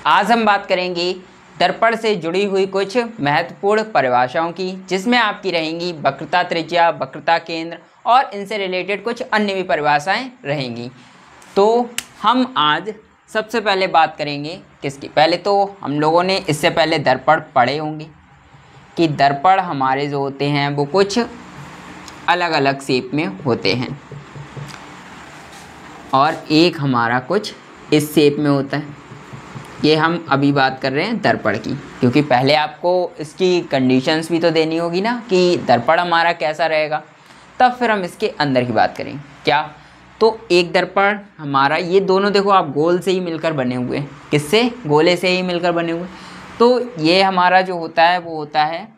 आज हम बात करेंगे दर्पण से जुड़ी हुई कुछ महत्वपूर्ण परिभाषाओं की, जिसमें आपकी रहेंगी वक्रता त्रिज्या, वक्रता केंद्र और इनसे रिलेटेड कुछ अन्य भी परिभाषाएं रहेंगी। तो हम आज सबसे पहले बात करेंगे किसकी। पहले तो हम लोगों ने इससे पहले दर्पण पढ़े होंगे कि दर्पण हमारे जो होते हैं वो कुछ अलग अलग शेप में होते हैं और एक हमारा कुछ इस शेप में होता है। ये हम अभी बात कर रहे हैं दर्पण की, क्योंकि पहले आपको इसकी कंडीशंस भी तो देनी होगी ना कि दर्पण हमारा कैसा रहेगा, तब फिर हम इसके अंदर की बात करेंगे। क्या तो एक दर्पण हमारा, ये दोनों देखो आप गोल से ही मिलकर बने हुए हैं। किससे? गोले से ही मिलकर बने हुए। तो ये हमारा जो होता है वो होता है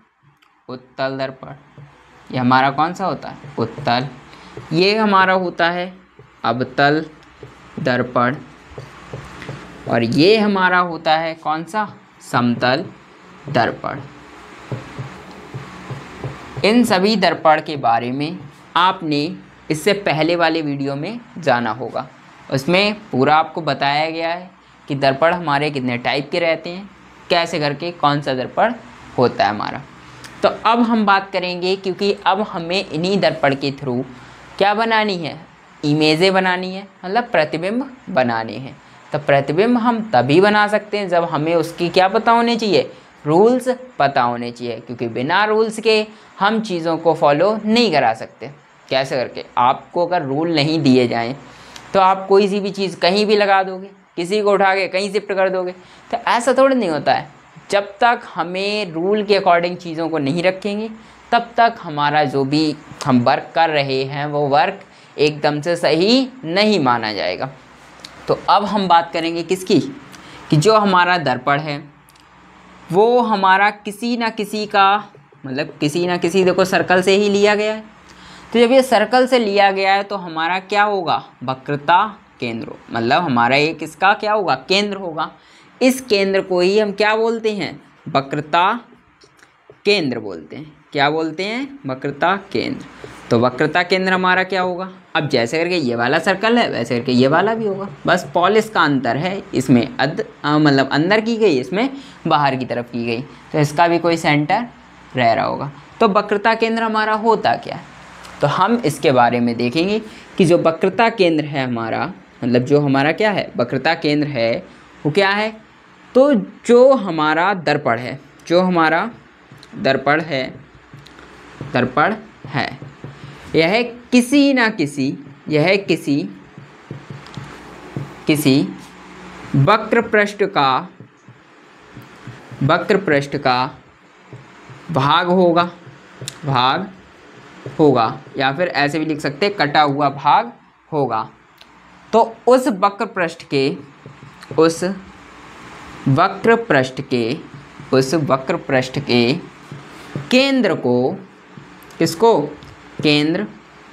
उत्तल दर्पण। ये हमारा कौन सा होता है? उत्तल। ये हमारा होता है अवतल दर्पण और ये हमारा होता है कौन सा? समतल दर्पण। इन सभी दर्पण के बारे में आपने इससे पहले वाले वीडियो में जाना होगा। उसमें पूरा आपको बताया गया है कि दर्पण हमारे कितने टाइप के रहते हैं, कैसे करके कौन सा दर्पण होता है हमारा। तो अब हम बात करेंगे, क्योंकि अब हमें इन्हीं दर्पण के थ्रू क्या बनानी है? इमेजें बनानी है, मतलब प्रतिबिंब बनाने हैं। तो प्रतिबिंब हम तभी बना सकते हैं जब हमें उसकी क्या पता होने चाहिए? रूल्स पता होने चाहिए, क्योंकि बिना रूल्स के हम चीज़ों को फॉलो नहीं करा सकते। कैसे करके? आपको अगर रूल नहीं दिए जाएं तो आप कोई सी भी चीज़ कहीं भी लगा दोगे, किसी को उठा के कहीं शिफ्ट कर दोगे, तो ऐसा थोड़ा नहीं होता है। जब तक हमें रूल के अकॉर्डिंग चीज़ों को नहीं रखेंगे तब तक हमारा जो भी हम वर्क कर रहे हैं वो वर्क एकदम से सही नहीं माना जाएगा। तो अब हम बात करेंगे किसकी? कि जो हमारा दर्पण है वो हमारा किसी ना किसी का, मतलब किसी ना किसी, देखो सर्कल से ही लिया गया है। तो जब ये सर्कल से लिया गया है तो हमारा क्या होगा? वक्रता केंद्र, मतलब हमारा एक इसका क्या होगा? केंद्र होगा। इस केंद्र को ही हम क्या बोलते हैं? वक्रता केंद्र बोलते हैं। क्या बोलते हैं? वक्रता केंद्र। तो वक्रता केंद्र हमारा क्या होगा? अब जैसे करके ये वाला सर्कल है वैसे करके ये वाला भी होगा, बस पॉलिश का अंतर है। इसमें मतलब अंदर की गई, इसमें बाहर की तरफ की गई, तो इसका भी कोई सेंटर रह रहा होगा। तो वक्रता केंद्र हमारा होता क्या है? तो हम इसके बारे में देखेंगे कि जो वक्रता केंद्र है हमारा, मतलब जो हमारा क्या है? वक्रता केंद्र है वो क्या है? तो जो हमारा दर्पण है, जो हमारा दर्पण है, यह किसी ना किसी, यह किसी वक्र पृष्ठ का भाग होगा, या फिर ऐसे भी लिख सकते हैं कटा हुआ भाग होगा। तो उस वक्र पृष्ठ के केंद्र को, किसको? केंद्र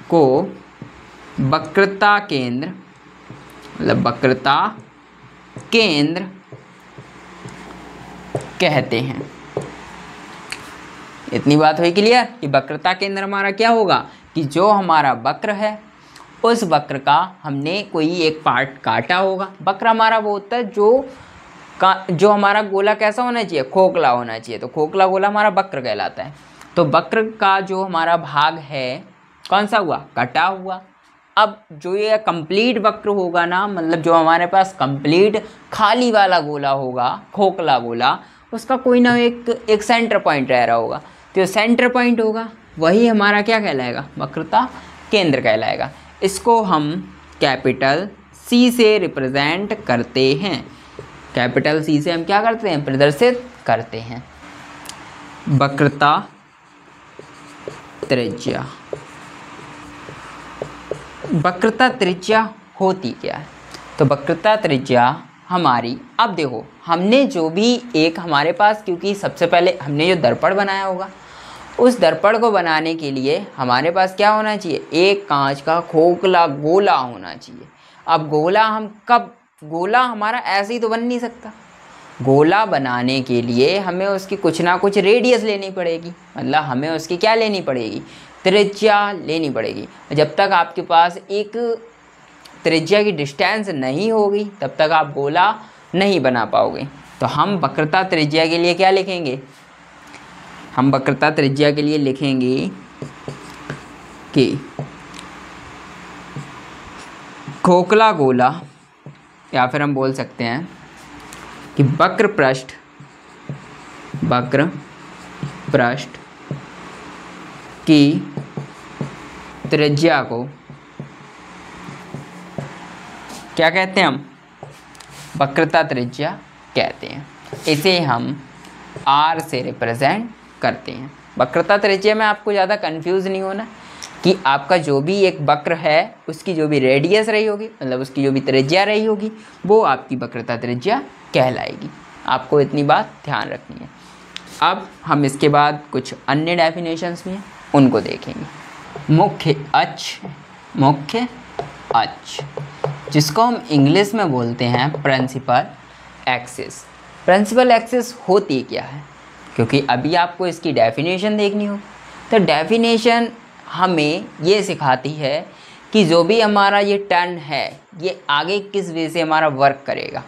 को वक्रता केंद्र, मतलब वक्रता केंद्र कहते हैं। इतनी बात हुई क्लियर कि वक्रता केंद्र हमारा क्या होगा? कि जो हमारा वक्र है उस वक्र का हमने कोई एक पार्ट काटा होगा। वक्र हमारा वो होता है जो हमारा गोला कैसा होना चाहिए? खोखला होना चाहिए। तो खोखला गोला हमारा वक्र कहलाता है। तो वक्र का जो हमारा भाग है कौन सा हुआ? कटा हुआ। अब जो ये कंप्लीट वक्र होगा ना, मतलब जो हमारे पास कंप्लीट खाली वाला गोला होगा, खोखला गोला, उसका कोई ना एक सेंटर पॉइंट रह रहा होगा। तो सेंटर पॉइंट होगा वही हमारा क्या कहलाएगा? वक्रता केंद्र कहलाएगा। इसको हम कैपिटल C से रिप्रेजेंट करते हैं। कैपिटल C से हम क्या करते हैं? प्रदर्शित करते हैं। वक्रता त्रिज्या। वक्रता त्रिज्या होती क्या है? तो वक्रता त्रिज्या हमारी, अब देखो हमने जो भी एक हमारे पास, क्योंकि सबसे पहले हमने जो दर्पण बनाया होगा उस दर्पण को बनाने के लिए हमारे पास क्या होना चाहिए? एक कांच का खोखला गोला होना चाहिए। अब गोला हम कब, गोला हमारा ऐसे ही तो बन नहीं सकता। गोला बनाने के लिए हमें उसकी कुछ ना कुछ रेडियस लेनी पड़ेगी, मतलब हमें उसकी क्या लेनी पड़ेगी? त्रिज्या लेनी पड़ेगी। जब तक आपके पास एक त्रिज्या की डिस्टेंस नहीं होगी तब तक आप गोला नहीं बना पाओगे। तो हम वक्रता त्रिज्या के लिए क्या लिखेंगे, हम वक्रता त्रिज्या के लिए लिखेंगे कि खोखला गोला, या फिर हम बोल सकते हैं कि वक्र पृष्ठ की त्रिज्या को क्या कहते हैं, हम वक्रता त्रिज्या कहते हैं। इसे हम R से रिप्रेजेंट करते हैं। वक्रता त्रिज्या में आपको ज़्यादा कंफ्यूज नहीं होना कि आपका जो भी एक वक्र है उसकी जो भी रेडियस रही होगी, मतलब उसकी जो भी त्रिज्या रही होगी, वो आपकी वक्रता त्रिज्या कहलाएगी। आपको इतनी बात ध्यान रखनी है। अब हम इसके बाद कुछ अन्य डेफिनेशंस भी हैं, उनको देखेंगे। मुख्य अक्ष, जिसको हम इंग्लिश में बोलते हैं प्रिंसिपल एक्सिस। प्रिंसिपल एक्सिस होती क्या है, क्योंकि अभी आपको इसकी डेफिनेशन देखनी होगी। तो डेफिनेशन हमें ये सिखाती है कि जो भी हमारा ये टर्न है ये आगे किस वे से हमारा वर्क करेगा।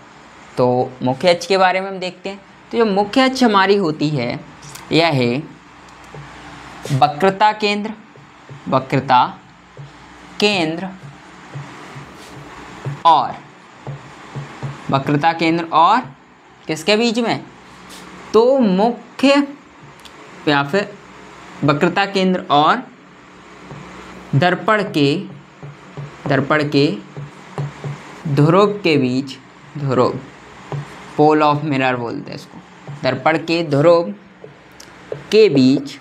तो मुख्य अक्ष के बारे में हम देखते हैं। तो जो मुख्य अक्ष हमारी होती है यह है वक्रता केंद्र और किसके बीच में, तो मुख्य या फिर वक्रता केंद्र और दर्पण के ध्रुव के बीच, ध्रुव पोल ऑफ मिरर बोलते हैं इसको, दर्पण के ध्रुव के बीच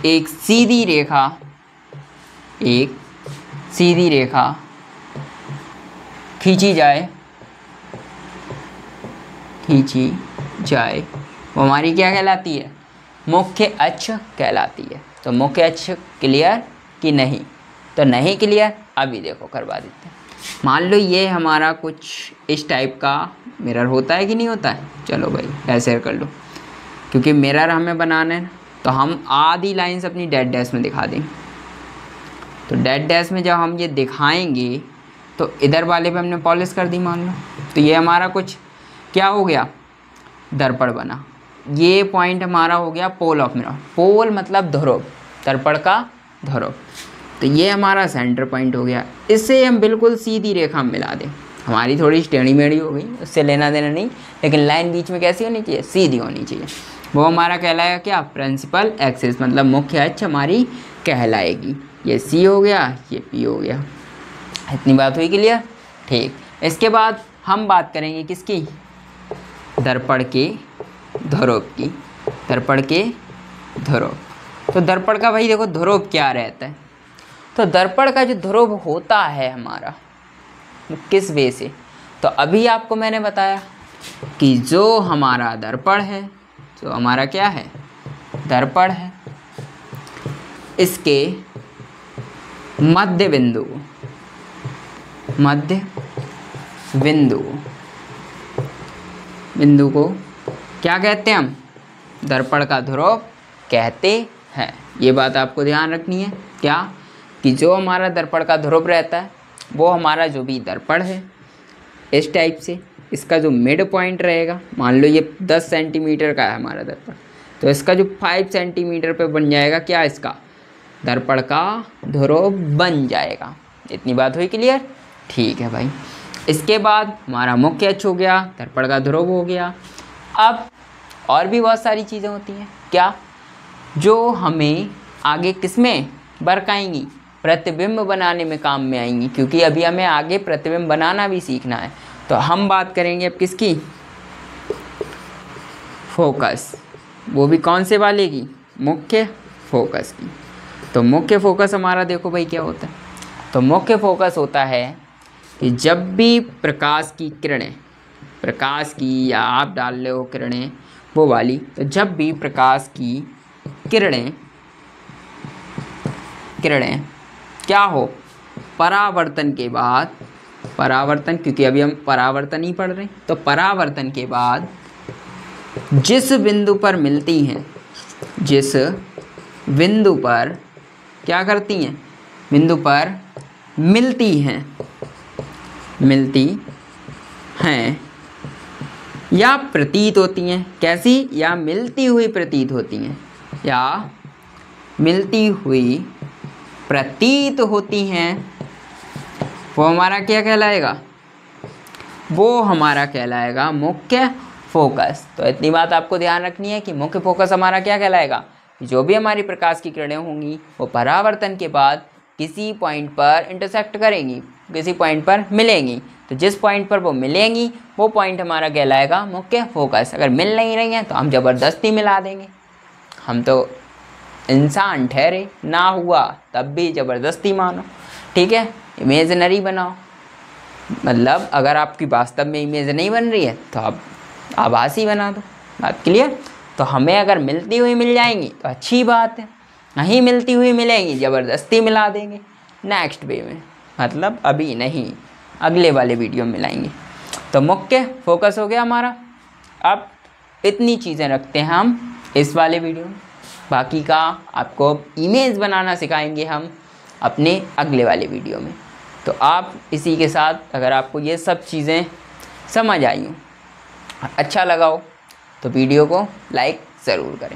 एक सीधी रेखा खींची जाए, वो हमारी क्या कहलाती है, मुख्य अक्ष कहलाती है। तो मुख्य अक्ष क्लियर कि नहीं, तो नहीं क्लियर, अभी देखो करवा देते हैं। मान लो ये हमारा कुछ इस टाइप का मिरर होता है कि नहीं होता है, चलो भाई ऐसे कर लो, क्योंकि मिरर हमें बनाना है। तो हम आधी लाइन्स अपनी डेड डैश में दिखा देंगे। तो डेड डैश में जब हम ये दिखाएंगे तो इधर वाले पे हमने पॉलिश कर दी मान लो, तो ये हमारा कुछ क्या हो गया, दर्पण बना। ये पॉइंट हमारा हो गया पोल ऑफ मिरर, पोल मतलब ध्रुव, दर्पण का ध्रुव। तो ये हमारा सेंटर पॉइंट हो गया। इससे हम बिल्कुल सीधी रेखा मिला दें, हमारी थोड़ी टेढ़ी मेढ़ी हो गई, उससे लेना देना नहीं, लेकिन लाइन बीच में कैसी होनी चाहिए, सीधी होनी चाहिए। वो हमारा कहलाएगा क्या, प्रिंसिपल एक्सिस, मतलब मुख्य अक्ष हमारी कहलाएगी। ये सी हो गया, ये पी हो गया। इतनी बात हुई क्लियर, ठीक। इसके बाद हम बात करेंगे किसकी, दर्पण के ध्रुव की, दर्पण के ध्रुव। तो दर्पण का भाई देखो ध्रुव क्या रहता है, तो दर्पण का जो ध्रुव होता है हमारा किस वे से, तो अभी आपको मैंने बताया कि जो हमारा दर्पण है, जो हमारा क्या है, दर्पण है, इसके मध्य बिंदु को क्या कहते हैं हम, दर्पण का ध्रुव कहते हैं। ये बात आपको ध्यान रखनी है, क्या कि जो हमारा दर्पण का ध्रुव रहता है वो हमारा जो भी दर्पण है इस टाइप से, इसका जो मिड पॉइंट रहेगा, मान लो ये 10 सेंटीमीटर का है हमारा दर्पण, तो इसका जो 5 सेंटीमीटर पे बन जाएगा क्या, इसका दर्पण का ध्रुव बन जाएगा। इतनी बात हुई क्लियर, ठीक है भाई। इसके बाद हमारा मुख्य अक्ष हो गया, दर्पण का ध्रुव हो गया। अब और भी बहुत सारी चीज़ें होती हैं क्या, जो हमें आगे किस में वर्क आएंगी, प्रतिबिंब बनाने में काम में आएंगी, क्योंकि अभी हमें आगे प्रतिबिंब बनाना भी सीखना है। तो हम बात करेंगे अब किसकी, फोकस, वो भी कौन से वाले की, मुख्य फोकस की। तो मुख्य फोकस हमारा देखो भाई क्या होता है, तो मुख्य फोकस होता है कि जब भी प्रकाश की किरणें, प्रकाश की या आप डाल रहे हो किरणें वो वाली, तो जब भी प्रकाश की किरणें क्या हो, परावर्तन के बाद, परावर्तन, क्योंकि अभी हम परावर्तन ही पढ़ रहे हैं, तो परावर्तन के बाद जिस बिंदु पर मिलती हैं, जिस बिंदु पर क्या करती हैं, बिंदु पर मिलती हैं या प्रतीत होती हैं। कैसी? या मिलती हुई प्रतीत होती हैं, या मिलती हुई प्रतीत होती हैं, वो हमारा क्या कहलाएगा? वो हमारा कहलाएगा मुख्य फोकस। तो इतनी बात आपको ध्यान रखनी है कि मुख्य फोकस हमारा क्या कहलाएगा? जो भी हमारी प्रकाश की किरणें होंगी वो परावर्तन के बाद किसी पॉइंट पर इंटरसेक्ट करेंगी, किसी पॉइंट पर मिलेंगी। तो जिस पॉइंट पर वो मिलेंगी वो पॉइंट हमारा कहलाएगा मुख्य फोकस। अगर मिल नहीं रही हैं तो हम ज़बरदस्ती मिला देंगे। हम तो इंसान ठहरे, ना हुआ तब भी ज़बरदस्ती मानो, ठीक है, इमेजनरी बनाओ। मतलब अगर आपकी वास्तव में इमेज नहीं बन रही है तो आप आभासी बना दो। बात क्लियर? तो हमें अगर मिलती हुई मिल जाएंगी तो अच्छी बात है, नहीं मिलती हुई मिलेंगी ज़बरदस्ती मिला देंगे नेक्स्ट वे में, मतलब अभी नहीं, अगले वाले वीडियो में मिलाएंगे। तो मुख्य फोकस हो गया हमारा। अब इतनी चीज़ें रखते हैं हम इस वाले वीडियो में, बाकी का आपको इमेज बनाना सिखाएंगे हम अपने अगले वाले वीडियो में। तो आप इसी के साथ अगर आपको ये सब चीज़ें समझ आई हो, अच्छा लगा हो, तो वीडियो को लाइक ज़रूर करें।